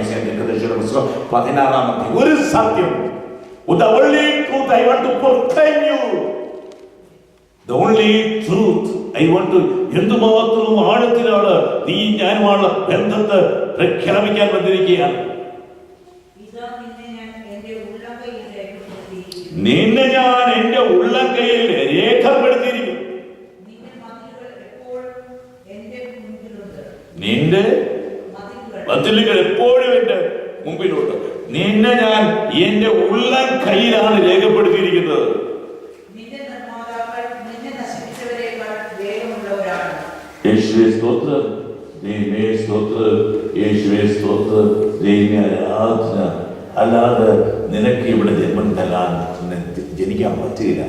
പുസ്തകം 16-ാം ഒരു സത്യം, the only truth I want to proclaim you, the only truth I want to, എന്തുമാത്രം ആഴത്തിലാണ് നീ ഞാനുമുള്ള ബന്ധത്തെ പ്രഖ്യാപിക്കാൻ വന്നിരിക്കുകയാണ്. നിന്നെ ഞാൻ എന്റെ ഉള്ളംകൈയിൽ രേഖപ്പെടുത്തിയിരിക്കുന്നു. നിന്റെ മതിലുകൾ എപ്പോഴും എന്റെ മുമ്പിലുണ്ട്. നിന്നെ ഞാൻ എന്റെ ഉള്ളംകൈയിലാണ് രേഖപ്പെടുത്തിയിരിക്കുന്നത്. യേശുവേ സ്തോത്രം, ദൈവമേ സ്തോത്രം, യേശുവേ സ്തോത്രം, ദൈവമേ ആരാധന. അല്ലാതെ നിനക്ക് ഇവിടെ ജന്മം തരാൻ ജനിക്കാൻ പറ്റില്ല.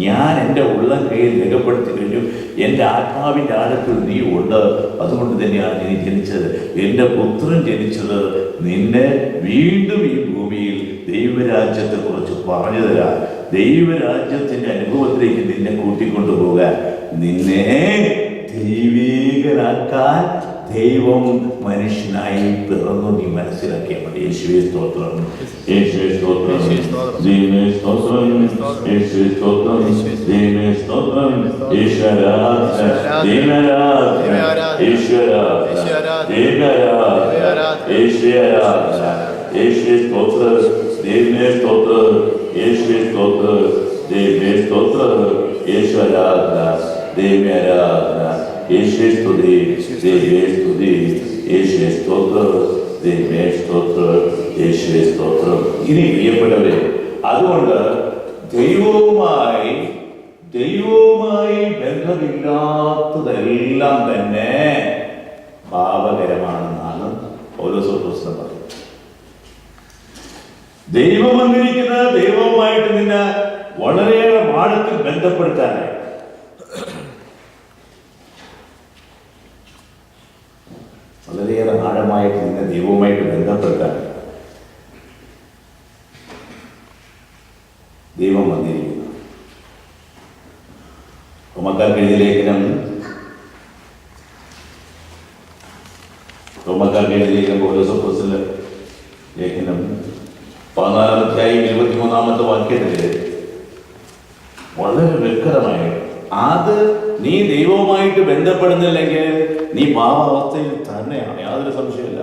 ഞാൻ എൻ്റെ ഉള്ളം കയ്യിൽ രേഖപ്പെടുത്തി കഴിഞ്ഞു. എൻ്റെ ആത്മാവിൻ്റെ ആഴത്തിൽ നീ ഉണ്ട്. അതുകൊണ്ട് തന്നെയാണ് നീ ജനിച്ചത്. എൻ്റെ പുത്രൻ ജനിച്ചത് നിന്നെ വീണ്ടും ഈ ഭൂമിയിൽ ദൈവരാജ്യത്തെ കുറിച്ച് പറഞ്ഞു തരാൻ, ദൈവരാജ്യത്തിൻ്റെ അനുഭവത്തിലേക്ക് നിന്നെ കൂട്ടിക്കൊണ്ടുപോകാൻ, നിന്നെ ദൈവീകനാക്കാൻ ദൈവം മനുഷ്യനായി പിറന്നു. നീ മനസ്സിലാക്കിയാൽ മതി. യേശുവേ സ്തോത്രം, യേശുവേ സ്തോത്രം, ദൈവമേ സ്തോത്രം, യേശുവേ സ്തോത്രം, ദൈവമേ സ്തോത്രം, ഈശ്വരാധന, ദൈവരാധന, ഈശ്വരാധന, ദൈവരാധന, ഈശ്വരാധന, യേശുവേ സ്തോത്രം, ദൈവമേ സ്തോത്രം, യേശുവേ സ്തോത്രം, ദൈവമേ സ്തോത്രം, ഈശ്വരാധന, ദൈവരാധന, യേശുവേ സ്തുതി, ദൈവമേ സ്തുതി, യേശുവേ സ്തോത്രം, ദൈവമേ സ്തോത്രം, യേശുവേ സ്തോത്രം. ഇനി പ്രിയപ്പെട്ടവരെ, അതുകൊണ്ട് ദൈവവുമായി ബന്ധമില്ലാത്തതെല്ലാം തന്നെ പാപകരമാണെന്നാണ് പൗലോസ് അപ്പോസ്തലൻ പറയുന്നത്. ദൈവം വന്നിരിക്കുന്നത് ദൈവവുമായിട്ട് നിന്നെ വളരെയേറെ ആഴത്തിൽ ബന്ധപ്പെടുത്താനായി. വളരെയേറെ ആഴമായിട്ട് നിന്നെ ദൈവവുമായിട്ട് ബന്ധപ്പെടുത്താൻ ദൈവം വന്നിരിക്കുന്നു. റോമക്കാർക്ക് എഴുതിയ ലേഖനം 14 ലേഖനം 14-ാം അധ്യായം 23-ാമത്തെ വാക്യത്തില് വളരെ വ്യക്തമായി, അത് നീ ദൈവവുമായിട്ട് ബന്ധപ്പെടുന്നില്ലെങ്കിൽ നീ പാപാവസ്ഥയിൽ തന്നെയാണ്. യാതൊരു സംശയമില്ല.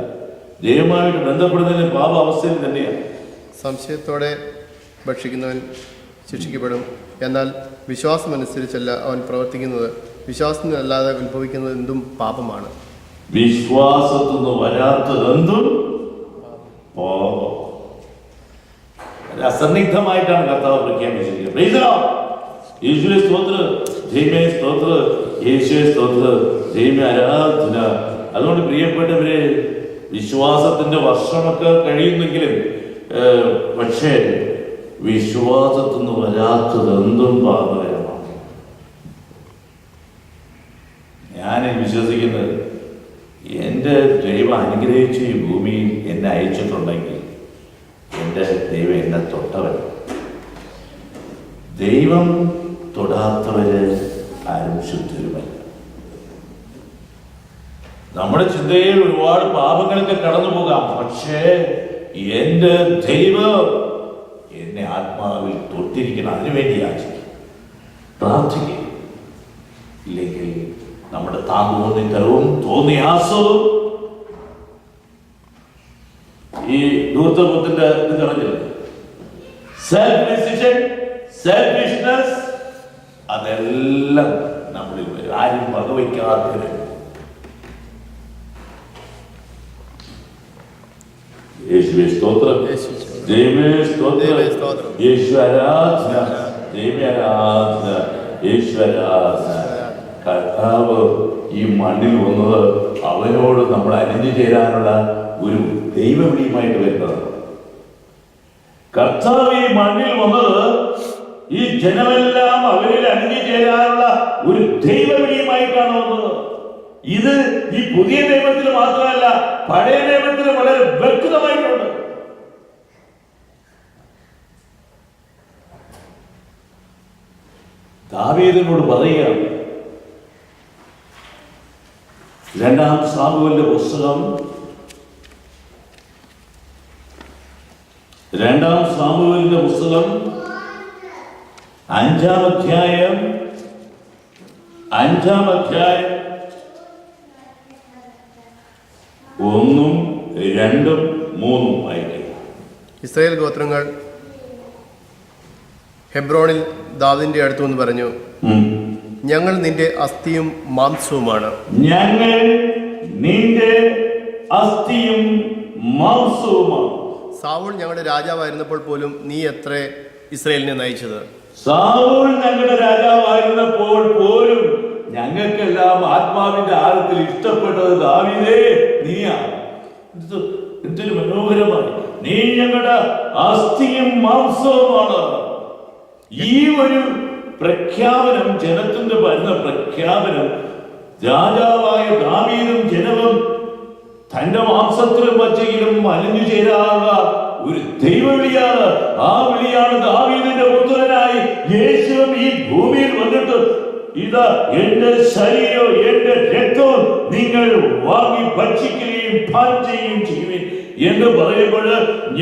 ദൈവവുമായിട്ട് ബന്ധപ്പെടുന്നതിന് പാപാവസ്ഥയിൽ തന്നെയാണ്. സംശയത്തോടെ ഭക്ഷിക്കുന്നവൻ ശിക്ഷിക്കപ്പെടും. എന്നാൽ വിശ്വാസമനുസരിച്ചല്ല അവൻ പ്രവർത്തിക്കുന്നത്. വിശ്വാസത്തിനല്ലാതെ ഉത്ഭവിക്കുന്നത് എന്തും പാപമാണ്. വിശ്വാസത്തുനിന്ന് വരാത്തതെന്തും പാപം. അസന്നിഗ്ധമായിട്ടാണ് കർത്താവ് പ്രഖ്യാപിച്ചിരിക്കുന്നത്. യേശുവേ സ്തോത്രം, ദൈവമേ സ്തോത്രം, യേശുവേ സ്തോത്രം, ദൈവമേ ആരാധന. അതുകൊണ്ട് പ്രിയപ്പെട്ടവരെ, വിശ്വാസത്തിന്റെ വർഷമൊക്കെ കഴിയുന്നെങ്കിലും പക്ഷേ വിശ്വാസത്തിന്ന് വരാത്തതെന്തും പാപകരമാണ്. ഞാൻ വിശ്വസിക്കുന്നത്, എൻ്റെ ദൈവം അനുഗ്രഹിച്ച് ഈ ഭൂമിയിൽ എന്നെ അയച്ചിട്ടുണ്ടെങ്കിൽ എൻ്റെ ദൈവം എന്നെ തൊട്ടവൻ. ദൈവം തൊടാത്തവര് ആരും ശുദ്ധരുമല്ല. നമ്മുടെ ചിന്തയിൽ ഒരുപാട് പാപങ്ങളൊക്കെ കടന്നു പോകാം. പക്ഷേ എൻ്റെ ദൈവം എന്നെ ആത്മാവിൽ തൊട്ടിരിക്കണം. അതിനുവേണ്ടി യാചിക്കും, പ്രാർത്ഥിക്കും. ഇല്ലെങ്കിൽ നമ്മുടെ താന്തോന്നിത്തരവും തോന്നിയാസവും ഈ ധൂർത്തബുദ്ധിന്റെ ഇത് കളഞ്ഞില്ല. സെൽഫ് ഡിസിഷൻ, സെൽഫിഷ്നസ്, അതെല്ലാം നമ്മളിൽ വരും. ആരും വകവയ്ക്കാത്ത യേശുവേ സ്തോത്രം, ദൈവമേ സ്തോത്രം, യേശു ആരാധന, ദൈവമേ ആരാധന, യേശു ആരാധന. കർത്താവ് ഈ മണ്ണിൽ വന്നത് അവനോട് നമ്മൾ അലിഞ്ഞു ചേരാനുള്ള ഒരു ദൈവവിളിയുമായിട്ട് വരുന്നതാണ്. കർത്താവ് ഈ മണ്ണിൽ വന്നത് ഈ ജനമെല്ലാം അവരിൽ അണിഞ്ഞു ചേരാനുള്ള ഒരു ദൈവവിളിയുമായിട്ടാണ് വന്നത്. ഇത് ഈ പുതിയ നിയമത്തിൽ മാത്രമല്ല, പഴയ നിയമത്തിൽ വളരെ വ്യക്തമായിട്ടുണ്ട്. ദാവീദിനോട് പറയുക, 2 സാമുവേലിന്റെ പുസ്തകം 2 സാമുവേലിന്റെ പുസ്തകം 5-ാം അധ്യായം 1-ും 2-ഉം 3-ഉം വായിക്കുക. ഇസ്രായേൽ ഗോത്രങ്ങൾ ഹെബ്രോണിൽ ദാവീദിന്റെ അടുത്തു നിന്ന് പറഞ്ഞു, ഞങ്ങൾ നിന്റെ അസ്ഥിയും മാംസവുമാണ്. ഞങ്ങൾ നിന്റെ അസ്ഥിയും മാംസവുമാണ്. സാവൂൾ ഞങ്ങളുടെ രാജാവായിരുന്നപ്പോൾ പോലും നീ എത്ര ഇസ്രായേലിനെ നയിച്ചത്? സാവൂൾ ഞങ്ങളുടെ രാജാവായിരുന്നപ്പോൾ പോലും ഞങ്ങൾക്കെല്ലാം ആത്മാവിന്റെ ആഴത്തിൽ ഇഷ്ടപ്പെട്ടത് ദാവീദേ നീയാണ്. എന്തൊരു മനോഹരമായി! നീ ഞങ്ങളുടെ അസ്ഥിയും മാംസവുമാണ്. ഈ ഒരു പ്രഖ്യാപനം, ജനത്തിന്റെ വരുന്ന പ്രഖ്യാപനം, രാജാവായ ദാവീദും ജനവും തന്റെ മാംസത്തിലും പച്ചയിലും അലിഞ്ഞു ചേരാനുള്ള ഒരു ദൈവവിളിയാണ്. ആ വിളിയാണ് ദാവീദിന്റെ പുത്രനായി യേശുവും ഈ ഭൂമിയിൽ വന്നിട്ട്, ഇതാ എന്റെ ശരീരവും എന്റെ രക്തവും നിങ്ങൾ വാങ്ങി ഭക്ഷിക്കുകയും പാനം ചെയ്യുകയും ചെയ്യുവിൻ എന്ന് പറയുമ്പോൾ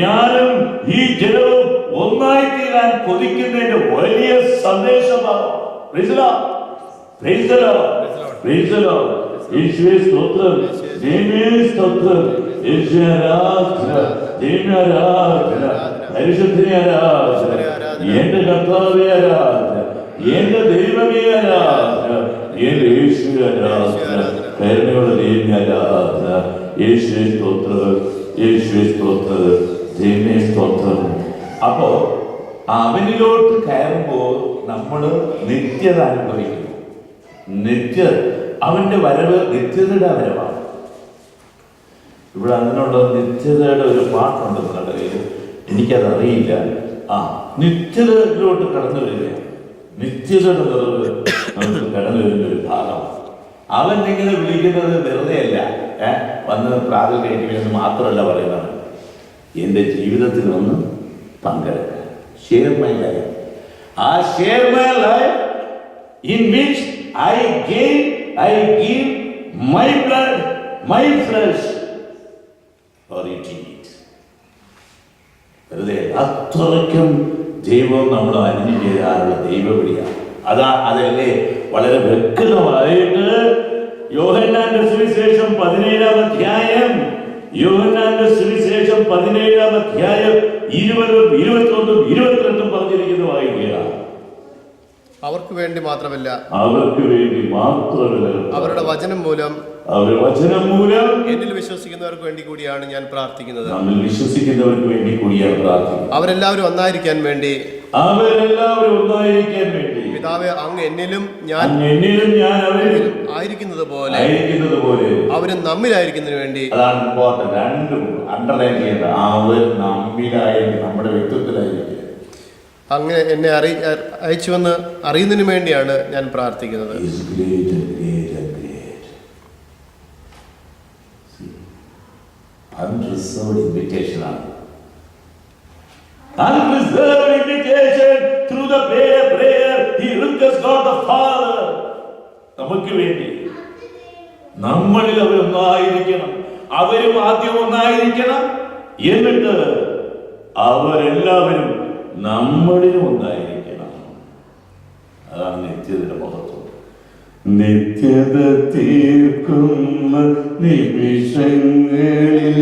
ഞാനും ഈ ജനവും ഒന്നായി തീരാൻ കൊതിക്കുന്നതിന്റെ വലിയ സന്ദേശമാണ്. യേശുവേ സ്തോത്രം, ദൈവമേ സ്തോത്രം, യേശുവേ ആരാധന, ദൈവമേ ആരാധന, പരിശുദ്ധനെ ആരാധന, എന്റെ കർത്താവേ ആരാധന, എന്റെ ദൈവമേ ആരാധന, എന്റെ യേശുവേ ആരാധന, കരുണയുള്ള ദൈവമേ ആരാധന, യേശുവേ സ്തോത്രം, യേശുവേ സ്തോത്രം, ദൈവമേ സ്തോത്രം. അപ്പോ അവനിലോട്ട് കയറുമ്പോൾ നമ്മൾ നിത്യത അനുഭവിക്കുന്നു. അവന്റെ വരവ് നിത്യതയുടെ വരവാണ്. ഇവിടെ അതിനുള്ള നിത്യതയുടെ ഒരു പാട്ടുണ്ട് നിങ്ങളുടെ കയ്യിൽ, എനിക്കതറിയില്ല. നിത്യതയിലോട്ട് കടന്നു വരിക, നിത്യതയുടെ നിറവ് നമുക്ക് കടന്നു വരുന്ന ഒരു ഭാഗമാണ്. അവൻ നിങ്ങളെ വിളിക്കുന്നത് വെറുതെ അല്ല, വന്ന് പ്രാതൽ കഴിക്കുമെന്ന് മാത്രമല്ല പറയുന്നത്, എൻ്റെ ജീവിതത്തിൽ വന്ന് പങ്കെടുക്കുക. Share my life. ആ share my life in which I give my blood, my flesh for it to eat. അത്രയ്ക്കും ദൈവം നമ്മൾ അലിഞ്ഞു ചേരാനുള്ള ദൈവവിളിയാണ്. അതല്ലേ വളരെ വ്യക്തമായിട്ട് യോഹന്നാന്റെ സുവിശേഷം 17-ാം അധ്യായം 20-ഉം 21-ഉം 22-ഉം പറഞ്ഞിരിക്കുന്നത് വായിക്കുക. അവർക്ക് വേണ്ടി മാത്രമല്ല, അവരുടെ വചനം മൂലം എന്നിൽ വിശ്വസിക്കുന്നവർക്ക് വേണ്ടി കൂടിയാണ് ഞാൻ പ്രാർത്ഥിക്കുന്നത്. അവരെല്ലാവരും ഒന്നായിരിക്കാൻ വേണ്ടി പിതാവേ, അങ്ങ് എന്നിലും ഞാൻ അവരിലും ആയിരിക്കുന്നത് പോലെ അവരും നമ്മിലായിരിക്കുന്നതിന് വേണ്ടി. അതാണ് ഇമ്പോർട്ടന്റ്. രണ്ടും അണ്ടർലൈൻ ചെയ്യേണ്ട. അവർ നമ്മിലായിരിക്കും, നമ്മുടെ വ്യക്തിത്വത്തിലായിരിക്കും. അങ്ങനെ എന്നെ അയച്ചുവെന്ന് അറിയുന്നതിന് വേണ്ടിയാണ് ഞാൻ പ്രാർത്ഥിക്കുന്നത്. Unreserved invitation ആണ്. Unreserved invitation through the prayer he requests God the Father. നമുക്ക് വേണ്ടി നമ്മളിൽ അവരൊന്നായിരിക്കണം, അവരും ആദ്യം ഒന്നായിരിക്കണം, എന്നിട്ട് അവരെല്ലാവരും നമ്മളിലും ഒന്നായിരിക്കണം. അതാണ് നിത്യതയുടെ മഹത്വം. നിത്യത തീർക്കുന്ന നിമിഷങ്ങളിൽ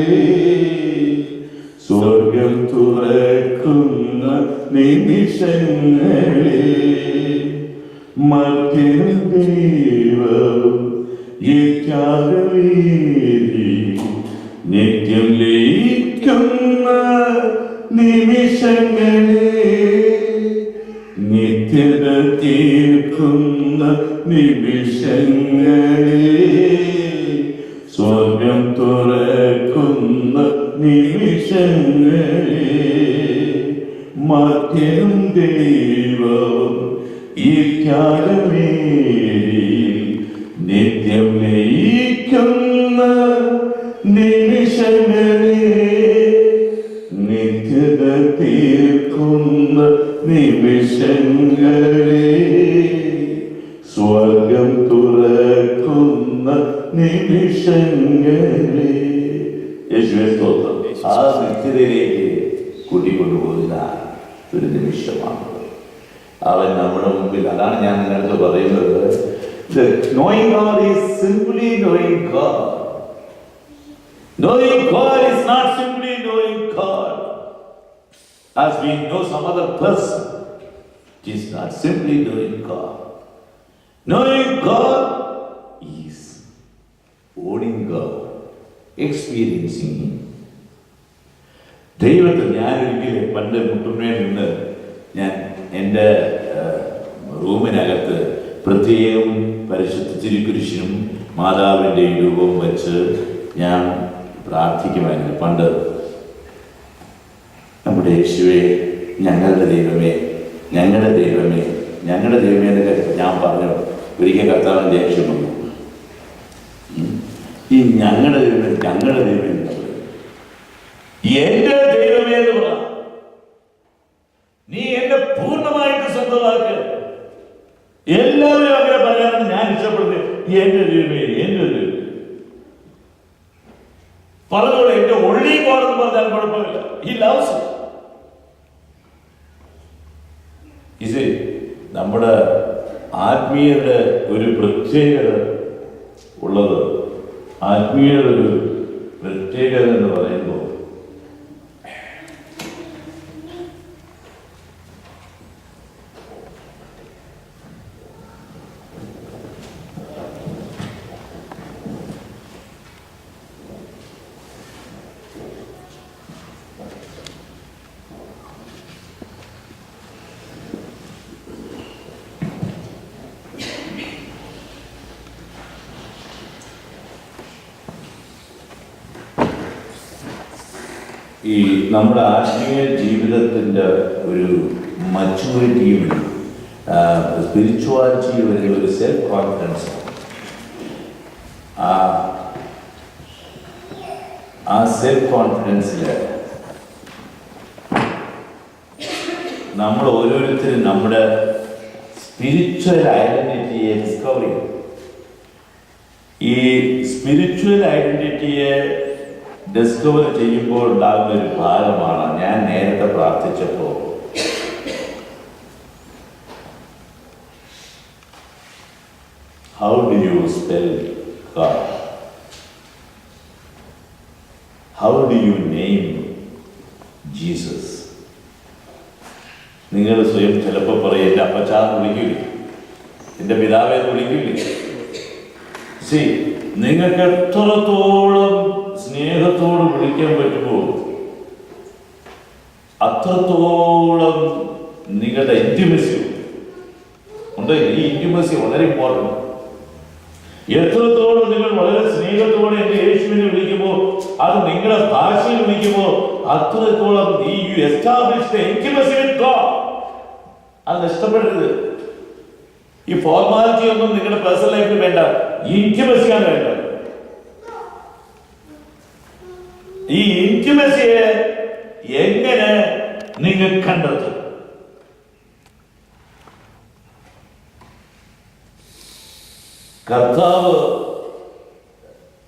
സ്വർഗം തുറക്കുന്ന നിമിഷങ്ങളിൽ മറ്റൊരു ദൈവവും ഈ ത്യാഗവേദി നിത്യം ലയിക്കുന്ന നിമിഷങ്ങളിൽ, നിത്യത തീർക്കുന്ന നിമിഷങ്ങളിൽ, സ്വർഗം തുറക്കുന്ന നിമിഷങ്ങളിൽ മറ്റൊരു ദൈവവും ഈ ത്യാഗവേദിയിൽ നിത്യം ലയിക്കുന്ന നിമിഷങ്ങളിൽ, നിത്യത തീർക്കുന്ന നിമിഷങ്ങളിൽ, സ്വർഗം തുറക്കുന്ന നിമിഷങ്ങളിൽ. യേശുവേ സ്തോത്രം. ആ നിത്യതയിലേക്ക് കൂട്ടിക്കൊണ്ടുപോകുന്ന ഒരു നിമിഷമാണ്. അവൻ നമ്മുടെ മുമ്പിൽ, അതാണ് ഞാൻ നിങ്ങൾക്ക് പറയുന്നത്, knowing God is simply knowing God. Knowing God is not simply knowing God as we know some other person. It is not simply knowing God. Knowing God is owning God, experiencing Him. ദൈവത്തെ ഞാനൊരിക്കലും പണ്ട് മുട്ടുമേൽ നിന്ന് ഞാൻ എൻ്റെ റൂമിനകത്ത് പ്രത്യേകം പരിശുദ്ധ തിരുക്കുരിശിനും മാതാവിൻ്റെയും രൂപവും വെച്ച് ഞാൻ പ്രാർത്ഥിക്കുമായിരുന്നു. പണ്ട് നമ്മുടെ യേശുവേ, ഞങ്ങളുടെ ദൈവമേ, ഞങ്ങളുടെ ദൈവമേ, ഞങ്ങളുടെ ദൈവമേ എന്നൊക്കെ ഞാൻ പറഞ്ഞു. ഒരിക്കൽ കർത്താവിൻ്റെ ദേഷ്യം വന്നു. ഈ ഞങ്ങളുടെ ദൈവമേ, ഞങ്ങളുടെ ദൈവമേ എന്ന് പറയും. എന്റെ ദൈവമേ എന്ന് പറ. നീ എന്നെ പൂർണ്ണമായിട്ട് സ്വന്തമാക്കുക. എല്ലാവരും അങ്ങനെ പറയാമെന്ന് ഞാൻ ഇഷ്ടപ്പെടുന്നത്. എന്റെ ദൈവമേ, എന്റെ ദൈവമേ പറഞ്ഞോളെ. എന്റെ ഒള്ളി കോടെന്ന് പറഞ്ഞാൽ കുഴപ്പമില്ല. ഈ ലവ്സ് ഇത് നമ്മുടെ ആത്മീയരുടെ ഒരു പ്രത്യേകത ഉള്ളത്. ആത്മീയരുടെ ഒരു പ്രത്യേകത എന്ന് പറയുമ്പോൾ ഈ നമ്മുടെ ആത്മീയ ജീവിതത്തിൻ്റെ ഒരു മച്യൂരിറ്റിയും സ്പിരിച്വാലിറ്റിയും വരുന്ന ഒരു സെൽഫ് കോൺഫിഡൻസ്. ആ സെൽഫ് കോൺഫിഡൻസിൽ നമ്മൾ ഓരോരുത്തരും നമ്മുടെ സ്പിരിച്വൽ ഐഡന്റിറ്റിയെ ഡിസ്കവർ ചെയ്യും. ഈ സ്പിരിച്വൽ ഐഡന്റിറ്റിയെ ഡിസ്കവർ ചെയ്യുമ്പോൾ ഉണ്ടാകുന്ന ഒരു ഭാഗമാണ് ഞാൻ നേരത്തെ പ്രാർത്ഥിച്ചപ്പോൾ how do you spell God, how do you name Jesus. നിങ്ങൾ സ്വയം ചിലപ്പോൾ പറയും എൻ്റെ അപ്പച്ചാന്ന് വിളിക്കില്ല, എൻ്റെ പിതാവെ വിളിക്കില്ല. സി, നിങ്ങൾക്ക് എത്രത്തോളം സ്നേഹത്തോട് വിളിക്കാൻ പറ്റുമോ അത്രത്തോളം നിങ്ങളുടെ ഇന്റിമസി ഉണ്ട്. ഈ ഇന്റിമസി വളരെ ഇമ്പോർട്ടൻ്റ്. എത്രത്തോളം നിങ്ങൾ വളരെ സ്നേഹത്തോടെ എൻ്റെ യേശുവിനെ വിളിക്കുമോ, അത് നിങ്ങളുടെ ഭാഷയിൽ വിളിക്കുമോ, അത്രത്തോളം ഈ you establish the intimacy with God. അത് നഷ്ടപ്പെടരുത്. ഈ ഫോർമാലിറ്റി ഒന്നും നിങ്ങളുടെ പേഴ്സണൽ ലൈഫിൽ വേണ്ട, ഇന്റിമസിയാണ് വേണ്ടത്. ഈ ഇന്റിമസിയെ എങ്ങനെ നിങ്ങൾ കണ്ടെത്തും? കർത്താവ്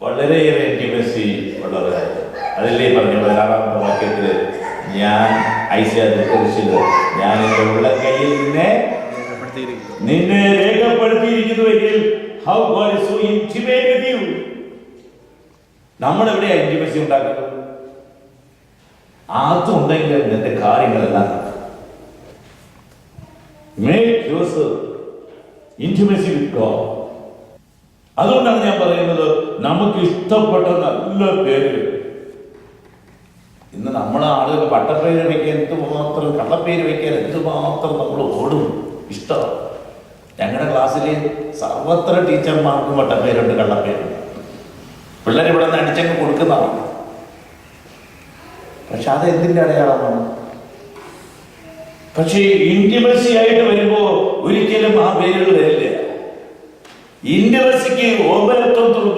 വളരെയേറെ ഇന്റിമസി ഉള്ളവരായി. അതിലേ പറഞ്ഞു 16-ാമത്തെ വാക്യത്തില്, ഞാൻ ഐശ്വര്യത്തില് ഞാൻ എൻ്റെ ഉള്ളക്കൈയിൽ നിന്നെ രേഖപ്പെടുത്തിയിരിക്കുന്നുവെങ്കിൽ how God is so intimate with you. നമ്മളെവിടെയാ ഇന്റിമസി ഉണ്ടാക്കുന്നത്? അതുണ്ടെങ്കിൽ നിന്റെ കാര്യങ്ങളെല്ലാം make yourself intimacy with God. അതുകൊണ്ടാണ് ഞാൻ പറയുന്നത്, നമുക്ക് ഇഷ്ടപ്പെട്ട നല്ല പേര്. ഇന്ന് നമ്മളെ ആളുകൾ പട്ടപ്പേര് വയ്ക്കാൻ എന്തുമാത്രം, കള്ളപ്പേര് വയ്ക്കാൻ എന്തുമാത്രം നമ്മൾ ഓടും. ഇഷ്ടം. ഞങ്ങളുടെ ക്ലാസ്സിൽ സർവത്ര ടീച്ചർമാർക്കും പട്ടപ്പേരുണ്ട്, കള്ളപ്പേരുണ്ട്. പിള്ളേർ ഇവിടെ നിന്ന് അടിച്ചങ്ങ് കൊടുക്കുന്നതാണ്. പക്ഷെ അത് എന്തിൻ്റെ അടയാളമാണ്? പക്ഷേ ഇന്റിമസി ആയിട്ട് വരുമ്പോ ഒരിക്കലും ആ പേരുകൾ വരില്ല. ഇന്റിമസിക്ക് ഓപരത്വം തുറക്കുന്നു.